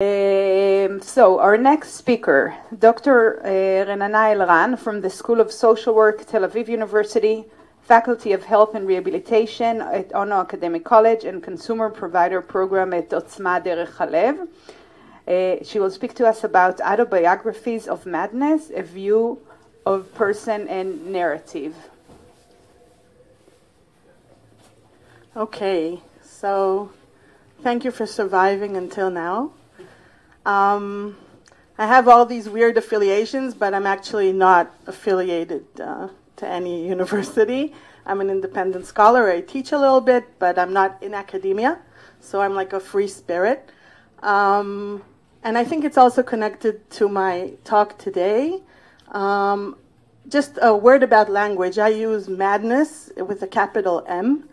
So our next speaker, Dr. Renana Elran from the School of Social Work, Tel Aviv University, Faculty of Health and Rehabilitation at Ono Academic College and Consumer Provider Program at Yozma Derech HaLev. She will speak to us about Autobiographies of Madness, a view of person and narrative. Okay, so thank you for surviving until now. I have all these weird affiliations, but I'm actually not affiliated to any university. I'm an independent scholar. I teach a little bit, but I'm not in academia, so I'm like a free spirit. And I think it's also connected to my talk today. Just a word about language. I use madness with a capital M.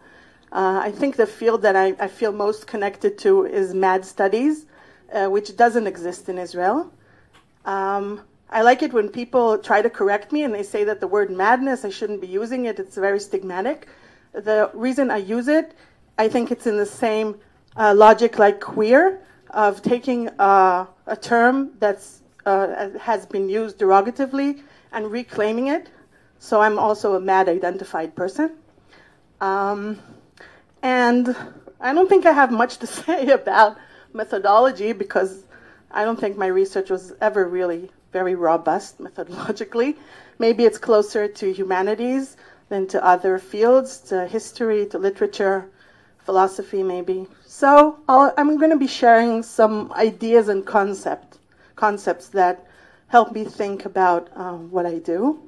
I think the field that I feel most connected to is mad studies, which doesn't exist in Israel. I like it when people try to correct me and they say that the word madness, I shouldn't be using it. It's very stigmatic. The reason I use it, I think it's in the same logic like queer, of taking a term that's has been used derogatively and reclaiming it. So I'm also a mad identified person. And I don't think I have much to say about methodology because I don't think my research was ever really very robust methodologically. Maybe it's closer to humanities than to other fields, to history, to literature, philosophy maybe. So I'm going to be sharing some ideas and concepts that help me think about what I do.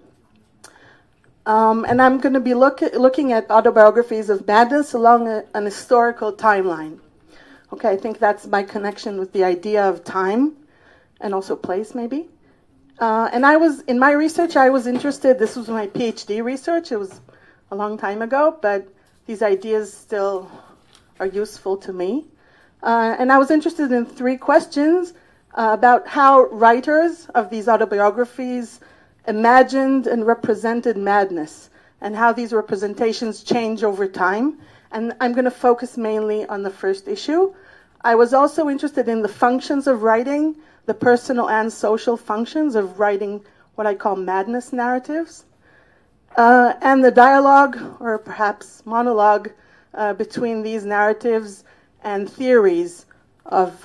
And I'm going to be looking at autobiographies of madness along an historical timeline. Okay, I think that's my connection with the idea of time and also place, maybe. And in my research, I was interested, this was my PhD research, it was a long time ago, but these ideas still are useful to me. And I was interested in three questions about how writers of these autobiographies imagined and represented madness, and how these representations change over time. And I'm going to focus mainly on the first issue. I was also interested in the functions of writing, the personal and social functions of writing what I call madness narratives, and the dialogue, or perhaps monologue, between these narratives and theories of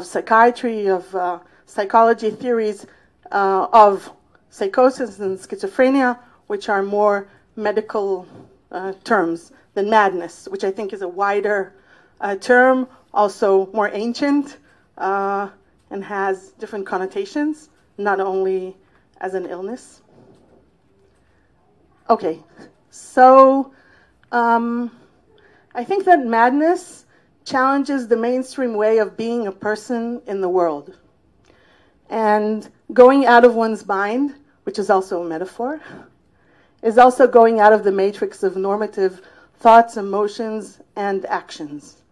psychiatry, of psychology, theories of psychosis and schizophrenia, which are more medical terms than madness, which I think is a wider term, also more ancient, and has different connotations, not only as an illness. Okay, so I think that madness challenges the mainstream way of being a person in the world. And going out of one's mind, which is also a metaphor, is also going out of the matrix of normative thoughts, emotions, and actions.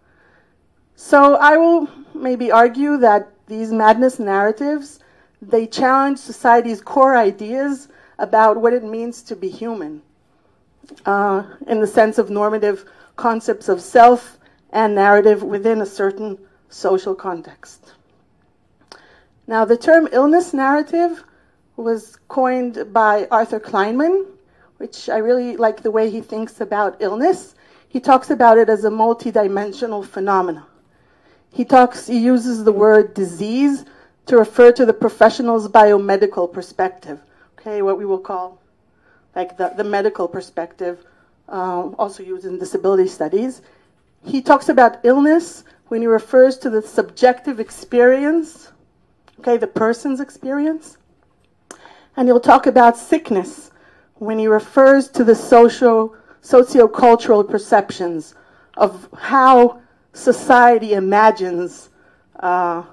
So I will maybe argue that these madness narratives, they challenge society's core ideas about what it means to be human, in the sense of normative concepts of self and narrative within a certain social context. Now, the term illness narrative was coined by Arthur Kleinman, which I really like the way he thinks about illness. He talks about it as a multidimensional phenomena. He uses the word disease to refer to the professional's biomedical perspective, okay, what we will call like the medical perspective, also used in disability studies. He talks about illness when he refers to the subjective experience, okay, the person's experience. And he'll talk about sickness when he refers to the socio-cultural perceptions of how society imagines a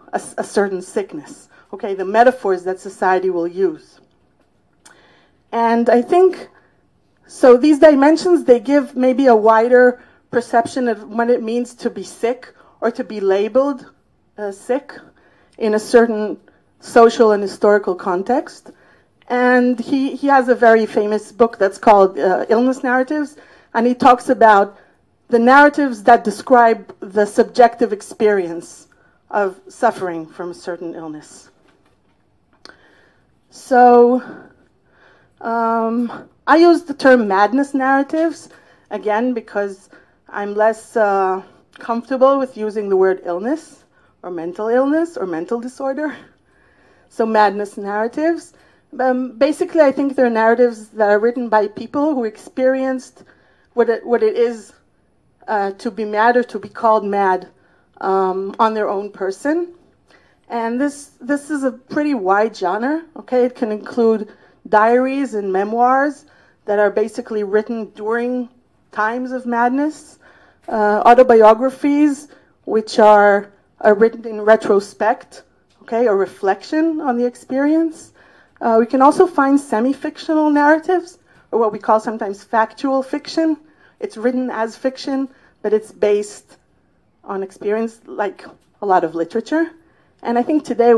certain sickness, okay, the metaphors that society will use. And I think, so these dimensions, they give maybe a wider perception of what it means to be sick or to be labeled sick in a certain social and historical context. And he has a very famous book that's called Illness Narratives, and he talks about the narratives that describe the subjective experience of suffering from a certain illness. So I use the term madness narratives, again, because I'm less comfortable with using the word illness or mental disorder. So madness narratives. Basically, I think they're narratives that are written by people who experienced what it is to be mad or to be called mad on their own person. And this is a pretty wide genre, okay? It can include diaries and memoirs that are basically written during times of madness, autobiographies, which are written in retrospect, okay, a reflection on the experience. We can also find semi-fictional narratives, or what we call sometimes factual fiction. It's written as fiction, but it's based on experience, like a lot of literature. And I think today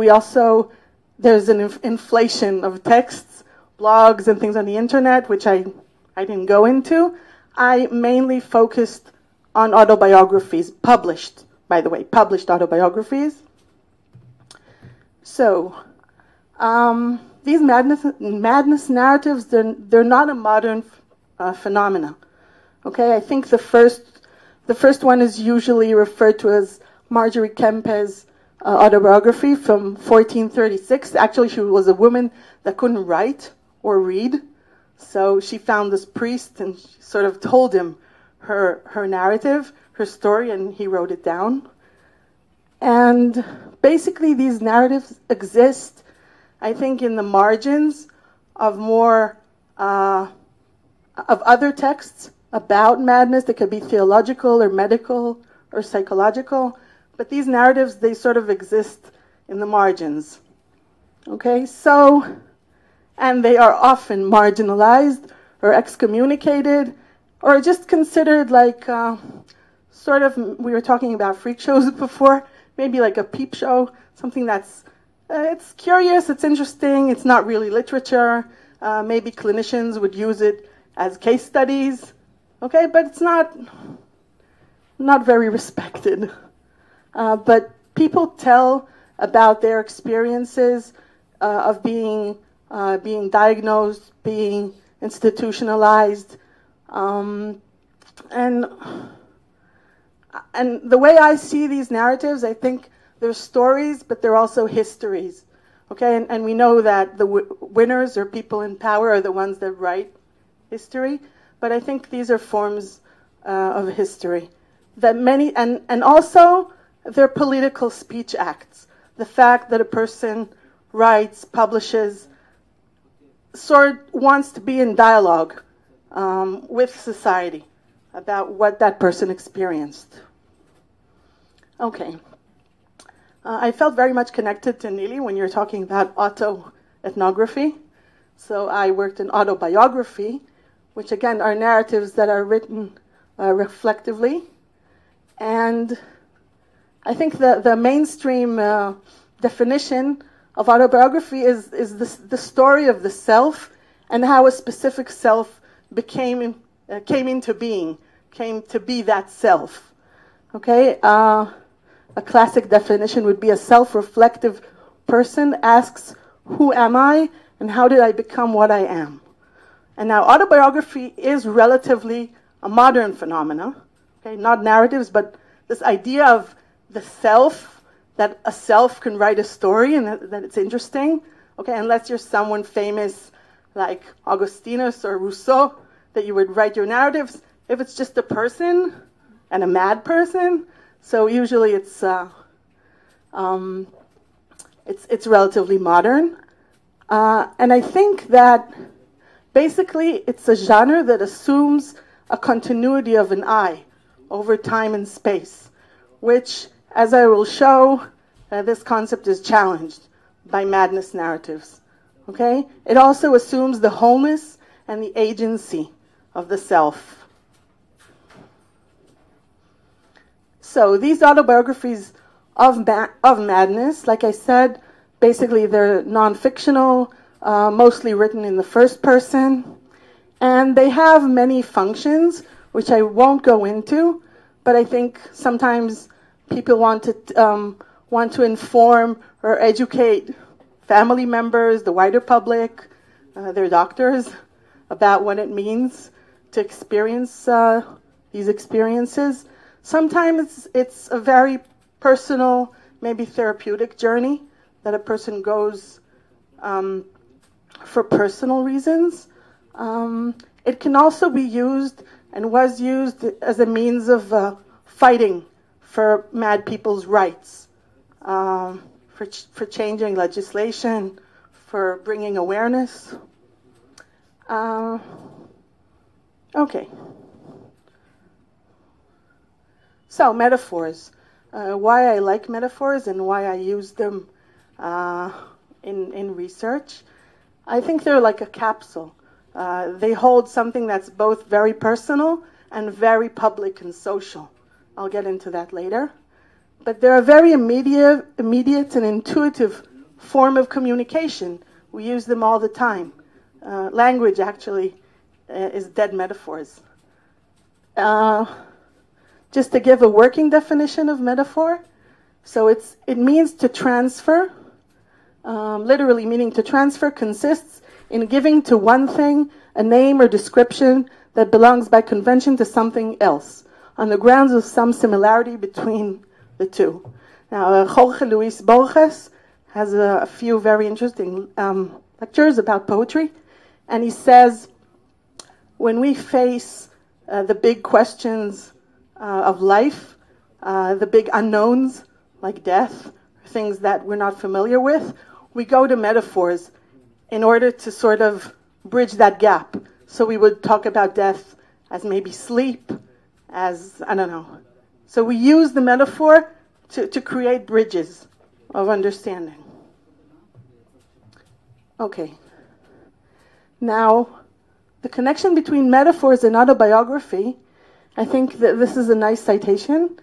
there's an inflation of texts, blogs, and things on the internet, which I didn't go into. I mainly focused on autobiographies, published autobiographies. So, these madness narratives, they're not a modern phenomena. Okay, I think the first one is usually referred to as Marjorie Kempe's autobiography from 1436. Actually, she was a woman that couldn't write or read, so she found this priest and she sort of told him her narrative, her story, and he wrote it down. And basically, these narratives exist, I think, in the margins of more of other texts about madness. They could be theological or medical or psychological, but these narratives, they sort of exist in the margins. Okay, so, and they are often marginalized or excommunicated or just considered like sort of, we were talking about freak shows before, maybe like a peep show, something that's, it's curious, it's interesting, it's not really literature. Maybe clinicians would use it as case studies, okay, but it's not very respected. But people tell about their experiences of being diagnosed, being institutionalized, and the way I see these narratives, I think they're stories, but they're also histories. Okay, and we know that the winners or people in power are the ones that write history, but I think these are forms of history that many, and also they're political speech acts. The fact that a person writes, publishes, wants to be in dialogue with society about what that person experienced. Okay. I felt very much connected to Nili when you were talking about autoethnography. So I worked in autobiography, which again are narratives that are written reflectively. And I think the mainstream definition of autobiography is the story of the self and how a specific self came into being, came to be that self. Okay, a classic definition would be a self-reflective person asks, who am I and how did I become what I am? And now autobiography is relatively a modern phenomena, okay, not narratives, but this idea of the self, that a self can write a story and that it's interesting, okay, unless you're someone famous like Augustinus or Rousseau, that you would write your narratives. If it's just a person and a mad person, so usually it's relatively modern, and I think that basically it's a genre that assumes a continuity of an I over time and space, which, as I will show, this concept is challenged by madness narratives. Okay, it also assumes the wholeness and the agency of the self. So these autobiographies of madness, like I said, basically they're non-fictional, mostly written in the first person, and they have many functions, which I won't go into, but I think sometimes people want want to inform or educate family members, the wider public, their doctors, about what it means to experience these experiences. Sometimes it's a very personal, maybe therapeutic journey that a person goes for personal reasons. It can also be used and was used as a means of fighting for mad people's rights, for changing legislation, for bringing awareness. Okay. So, metaphors. Why I like metaphors and why I use them in research. I think they're like a capsule. They hold something that's both very personal and very public and social. I'll get into that later. But they're a very immediate and intuitive form of communication. We use them all the time. Language, actually, is dead metaphors. Just to give a working definition of metaphor, so it means to transfer, literally meaning to transfer consists in giving to one thing a name or description that belongs by convention to something else, on the grounds of some similarity between the two. Now, Jorge Luis Borges has a few very interesting lectures about poetry, and he says, when we face the big questions of life, the big unknowns like death, things that we're not familiar with, we go to metaphors in order to sort of bridge that gap. So we would talk about death as maybe sleep, as, I don't know. So we use the metaphor to create bridges of understanding. Okay. Now, the connection between metaphors and autobiography, I think that this is a nice citation.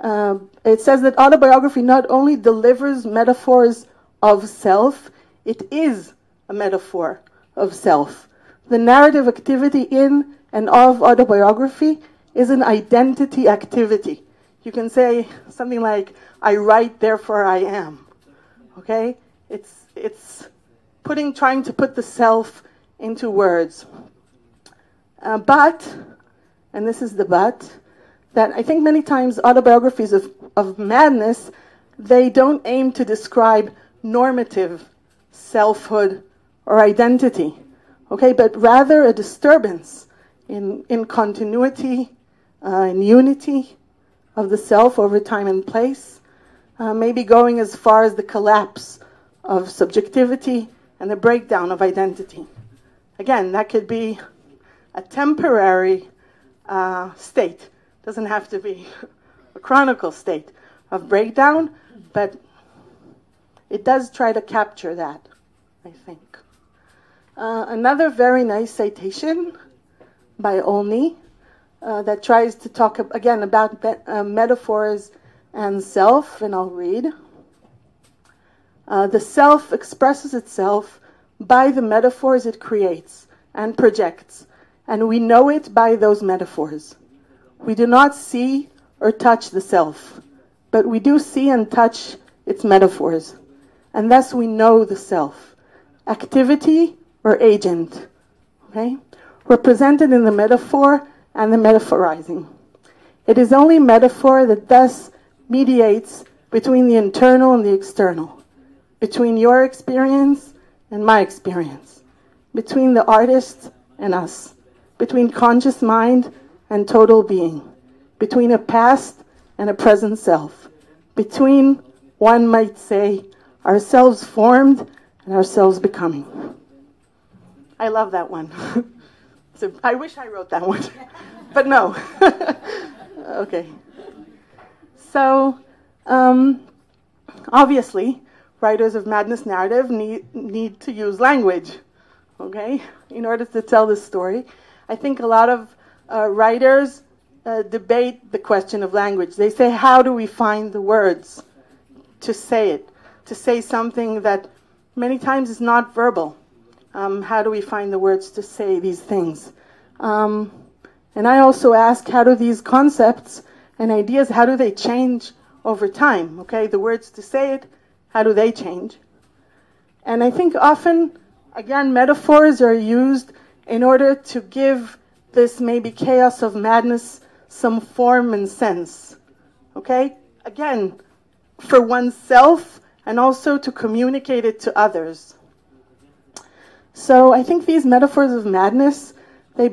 It says that autobiography not only delivers metaphors of self, it is a metaphor of self. The narrative activity in and of autobiography is an identity activity. You can say something like, I write, therefore I am. Okay? It's trying to put the self into words. But, and this is the but, that I think many times autobiographies of madness, they don't aim to describe normative selfhood or identity, okay, but rather a disturbance in continuity, in unity of the self over time and place, maybe going as far as the collapse of subjectivity and the breakdown of identity. Again, that could be a temporary state. Doesn't have to be a chronicle state of breakdown, but it does try to capture that, I think. Another very nice citation by Olney that tries to talk again about metaphors and self, and I'll read. The self expresses itself by the metaphors it creates and projects, and we know it by those metaphors. We do not see or touch the self, but we do see and touch its metaphors, and thus we know the self, activity or agent, okay, represented in the metaphor and the metaphorizing. It is only metaphor that thus mediates between the internal and the external, between your experience and my experience, between the artist and us, between conscious mind and total being, between a past and a present self, between, one might say, ourselves formed and ourselves becoming. I love that one. So I wish I wrote that one, but no. Okay. So, obviously, writers of madness narrative need to use language, okay, in order to tell this story. I think a lot of writers debate the question of language. They say, how do we find the words to say it, to say something that many times is not verbal? How do we find the words to say these things? And I also ask, how do these concepts and ideas, how do they change over time, okay? The words to say it, how do they change? And I think often, again, metaphors are used in order to give this maybe chaos of madness some form and sense, okay? Again, for oneself and also to communicate it to others. So I think these metaphors of madness, they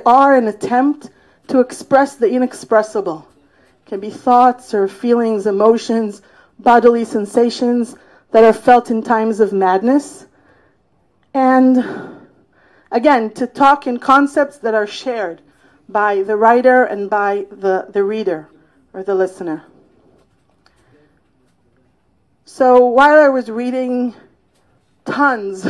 are an attempt to express the inexpressible. It can be thoughts or feelings, emotions, bodily sensations that are felt in times of madness. And again, to talk in concepts that are shared by the writer and by the reader or the listener. So while I was reading tons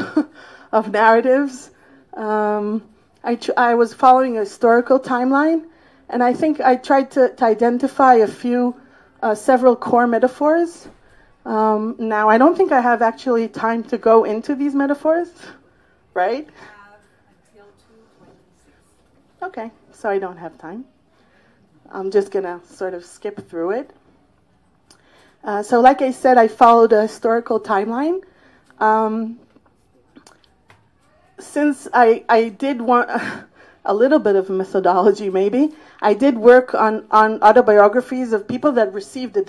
of narratives, I was following a historical timeline, and I think I tried to identify several core metaphors. Now, I don't think I have actually time to go into these metaphors, right? Until 2:26. Okay, so I don't have time. I'm just going to sort of skip through it. So like I said, I followed a historical timeline. Since I did want a little bit of methodology, maybe, I did work on autobiographies of people that received a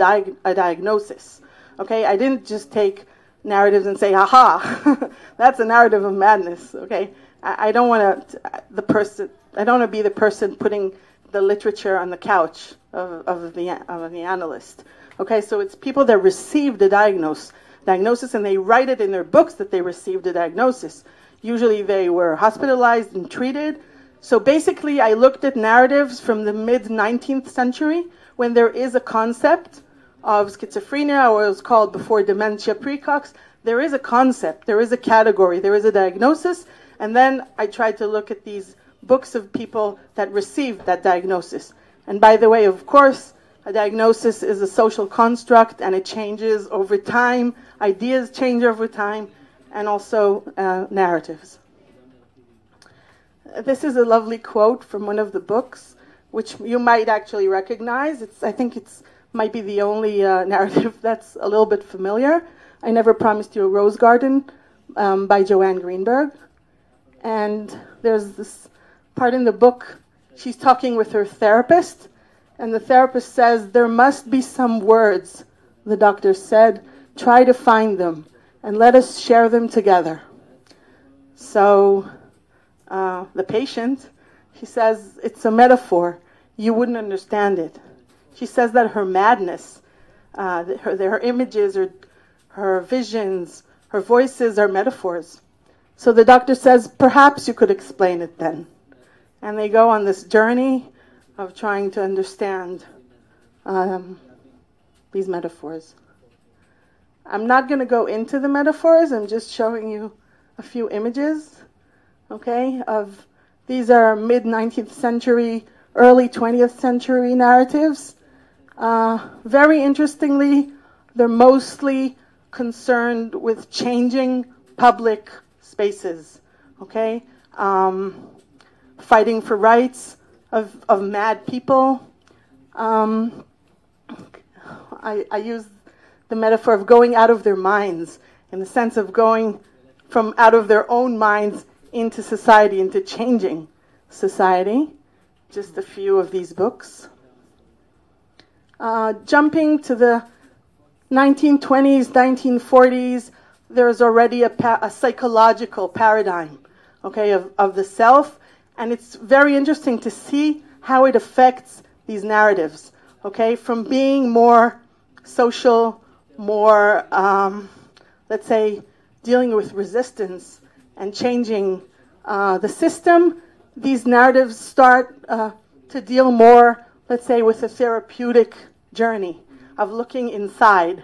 diagnosis. Okay, I didn't just take narratives and say, aha, that's a narrative of madness. Okay, I don't want to be the person putting the literature on the couch of the analyst. Okay, so it's people that received a diagnosis, and they write it in their books that they received a diagnosis. Usually they were hospitalized and treated. So basically I looked at narratives from the mid-19th century when there is a concept of schizophrenia, or it was called before dementia precox. There is a concept, there is a category, there is a diagnosis, and then I tried to look at these books of people that received that diagnosis. And by the way, of course, a diagnosis is a social construct, and it changes over time. Ideas change over time, and also narratives. This is a lovely quote from one of the books, which you might actually recognize. I think it might be the only narrative that's a little bit familiar. I Never Promised You a Rose Garden by Joanne Greenberg. And there's this part in the book, she's talking with her therapist, and the therapist says, there must be some words, the doctor said, try to find them, and let us share them together. So the patient, she says, it's a metaphor. You wouldn't understand it. She says that her madness, her images, her visions, her voices are metaphors. So the doctor says, perhaps you could explain it then. And they go on this journey of trying to understand these metaphors. I'm not going to go into the metaphors. I'm just showing you a few images, okay, these are mid-19th century, early 20th century narratives. Very interestingly, they're mostly concerned with changing public spaces, okay? Fighting for rights of mad people. I use the metaphor of going out of their minds, in the sense of going from out of their own minds into society, into changing society. Just a few of these books. Jumping to the 1920s, 1940s, there's already a psychological paradigm, okay, of the self, and it's very interesting to see how it affects these narratives, okay, from being more social, more, let's say, dealing with resistance and changing the system. These narratives start to deal more, let's say, with a therapeutic journey of looking inside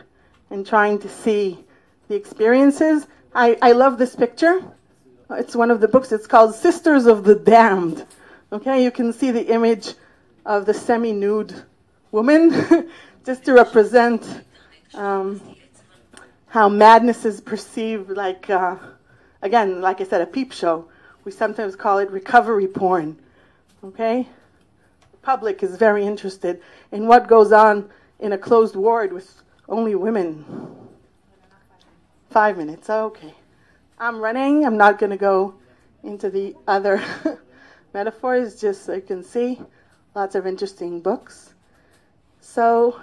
and trying to see the experiences. I love this picture. It's one of the books. It's called Sisters of the Damned. Okay, you can see the image of the semi-nude woman just to represent how madness is perceived like, again, like I said, a peep show. We sometimes call it recovery porn. Okay? public is very interested in what goes on in a closed ward with only women. 5 minutes, okay. I'm running. I'm not going to go into the other metaphors, just so you can see lots of interesting books. So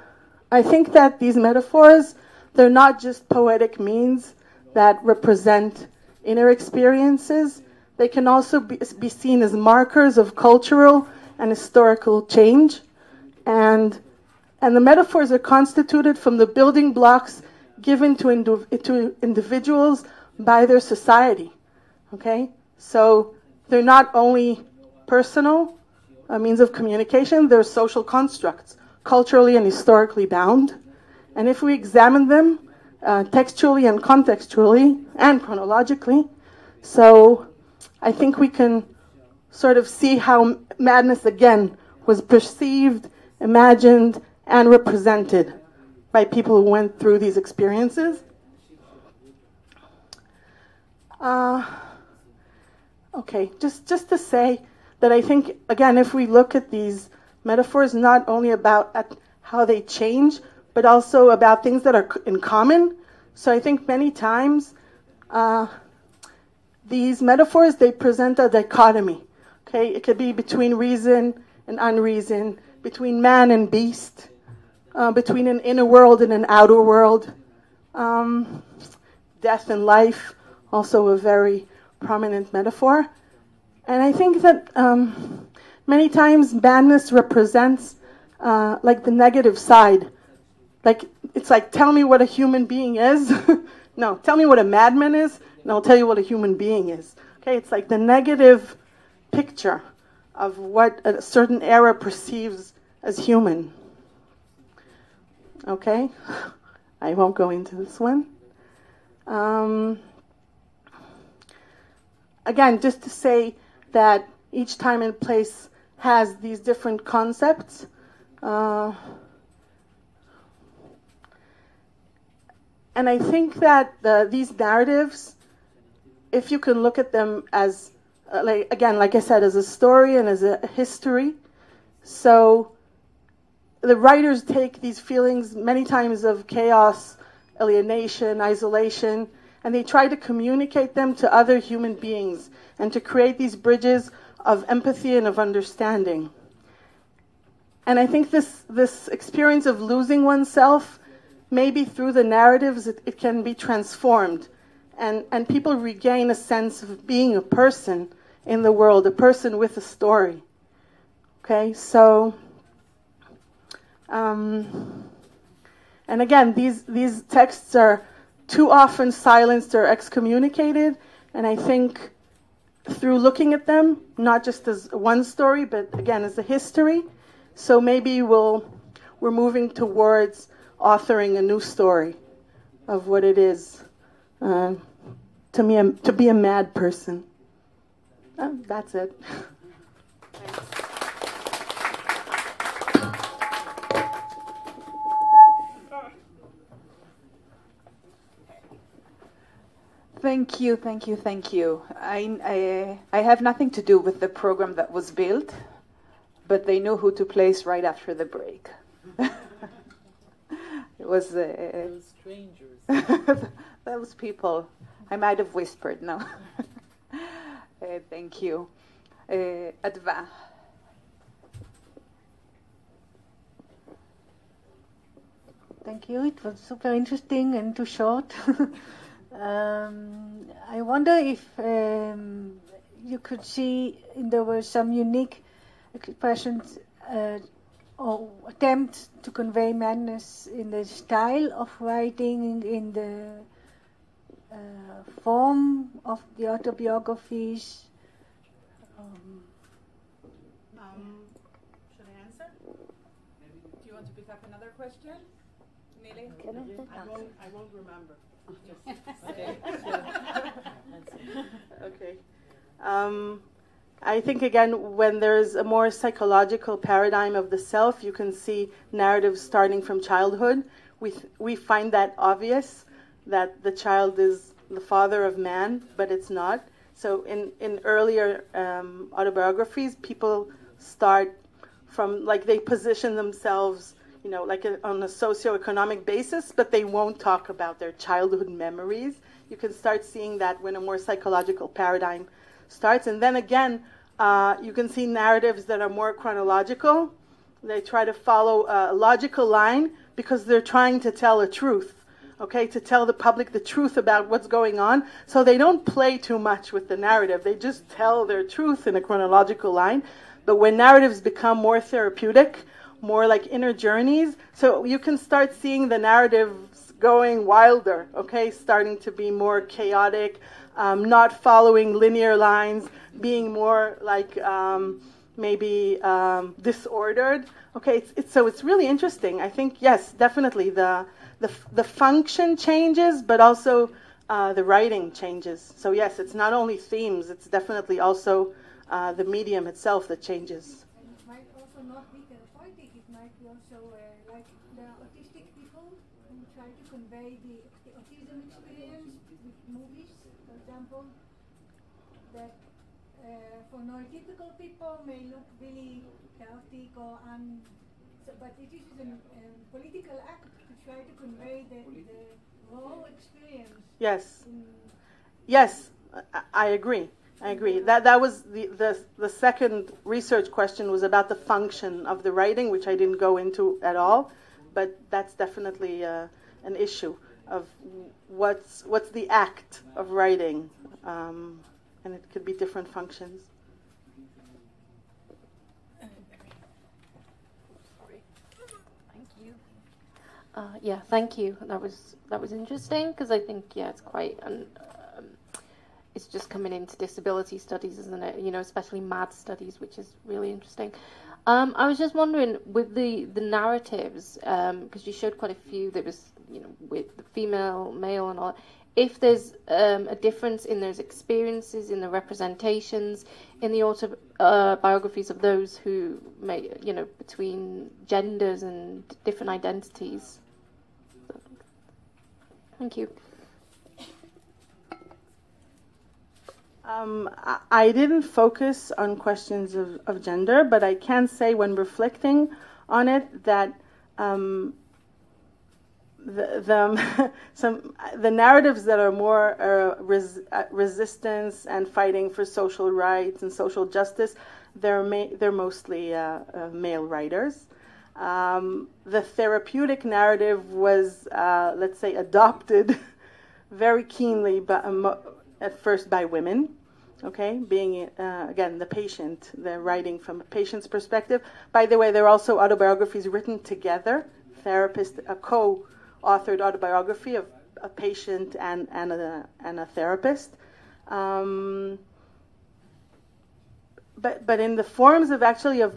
I think that these metaphors, they're not just poetic means that represent inner experiences. They can also be seen as markers of cultural and historical change. And the metaphors are constituted from the building blocks given to individuals by their society. Okay? So they're not only personal means of communication, they're social constructs, culturally and historically bound. And if we examine them textually and contextually and chronologically, so I think we can sort of see how madness again was perceived, imagined, and represented by people who went through these experiences. Okay, just to say that I think, again, if we look at these metaphors, not only about how they change, but also about things that are in common. So I think many times these metaphors, they present a dichotomy. Okay, it could be between reason and unreason, between man and beast, between an inner world and an outer world, death and life, also a very prominent metaphor. And I think that many times madness represents like the negative side. Like, it's like, tell me what a human being is. No, tell me what a madman is, and I'll tell you what a human being is. Okay, it's like the negative picture of what a certain era perceives as human. Okay, I won't go into this one. Again, just to say that each time and place has these different concepts. And I think that these narratives, if you can look at them as, like I said, as a story and as a history, so the writers take these feelings many times of chaos, alienation, isolation, and they try to communicate them to other human beings and to create these bridges of empathy and of understanding. And I think this experience of losing oneself, maybe through the narratives, it can be transformed. And people regain a sense of being a person in the world, a person with a story. Okay, so, and again, these texts are too often silenced or excommunicated, and I think through looking at them, not just as one story, but again, as a history, so maybe we're moving towards authoring a new story of what it is to be a mad person. That's it. Thank you, thank you, thank you. I have nothing to do with the program that was built, but they knew who to place right after the break. It was those strangers. Those people. I might have whispered, no. Thank you. Adva. Thank you. It was super interesting and too short. I wonder if you could see there were some unique expressions or attempts to convey madness in the style of writing, in the form of the autobiographies. Should I answer? Do you want to pick up another question, Nili? I won't remember. Okay. I think, again, when there's a more psychological paradigm of the self, you can see narratives starting from childhood. We find that obvious, that the child is the father of man, but it's not. So in earlier autobiographies, people start like they position themselves, you know, like on a socioeconomic basis, but they won't talk about their childhood memories. You can start seeing that when a more psychological paradigm starts. And then again, you can see narratives that are more chronological. They try to follow a logical line because they're trying to tell a truth, okay, to tell the public the truth about what's going on. So they don't play too much with the narrative. They just tell their truth in a chronological line. But when narratives become more therapeutic, more like inner journeys, so you can start seeing the narratives going wilder, okay, starting to be more chaotic, not following linear lines, being more like maybe disordered. Okay, so it's really interesting. I think, yes, definitely the function changes, but also the writing changes. So yes, it's not only themes, it's definitely also the medium itself that changes. And it might also not be therapeutic, it might be also like the autistic people who try to convey the autism experience with movies, for example, that for neurotypical people may look really chaotic or but it is a political act to try to convey the raw experience. Yes. Yes, I agree. I agree. That was the second research question was about the function of the writing, which I didn't go into at all, but that's definitely an issue of what's the act of writing, and it could be different functions. Yeah, thank you. That was interesting because I think it's quite it's just coming into disability studies, isn't it? You know, especially MAD studies, which is really interesting. I was just wondering with the narratives, because you showed quite a few. There was, you know, with the female, male, and all. If there's a difference in those experiences, in the representations, in the autobiographies of those who may, you know, between genders and different identities. Thank you. I didn't focus on questions of gender, but I can say when reflecting on it that the narratives that are more resistance and fighting for social rights and social justice, they're mostly male writers. The therapeutic narrative was, let's say, adopted very keenly, at first by women. Okay, being again the patient, they're writing from a patient's perspective. By the way, there are also autobiographies written together. A co-authored autobiography of a patient and a therapist. But in the forms of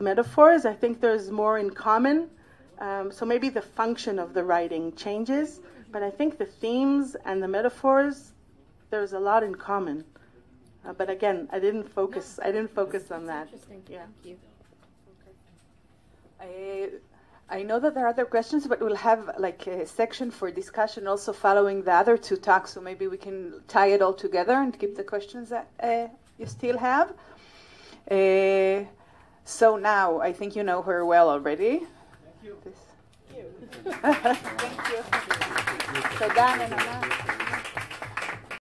metaphors, I think there's more in common. So maybe the function of the writing changes, but I think the themes and the metaphors, there's a lot in common. But again, I didn't focus on that. Interesting. Yeah. Thank you. Okay. I know that there are other questions, but we'll have like a section for discussion also following the other two talks, so maybe we can tie it all together and keep the questions that you still have. So now, I think you know her well already. Thank you. Thank you. So Dan and Anna.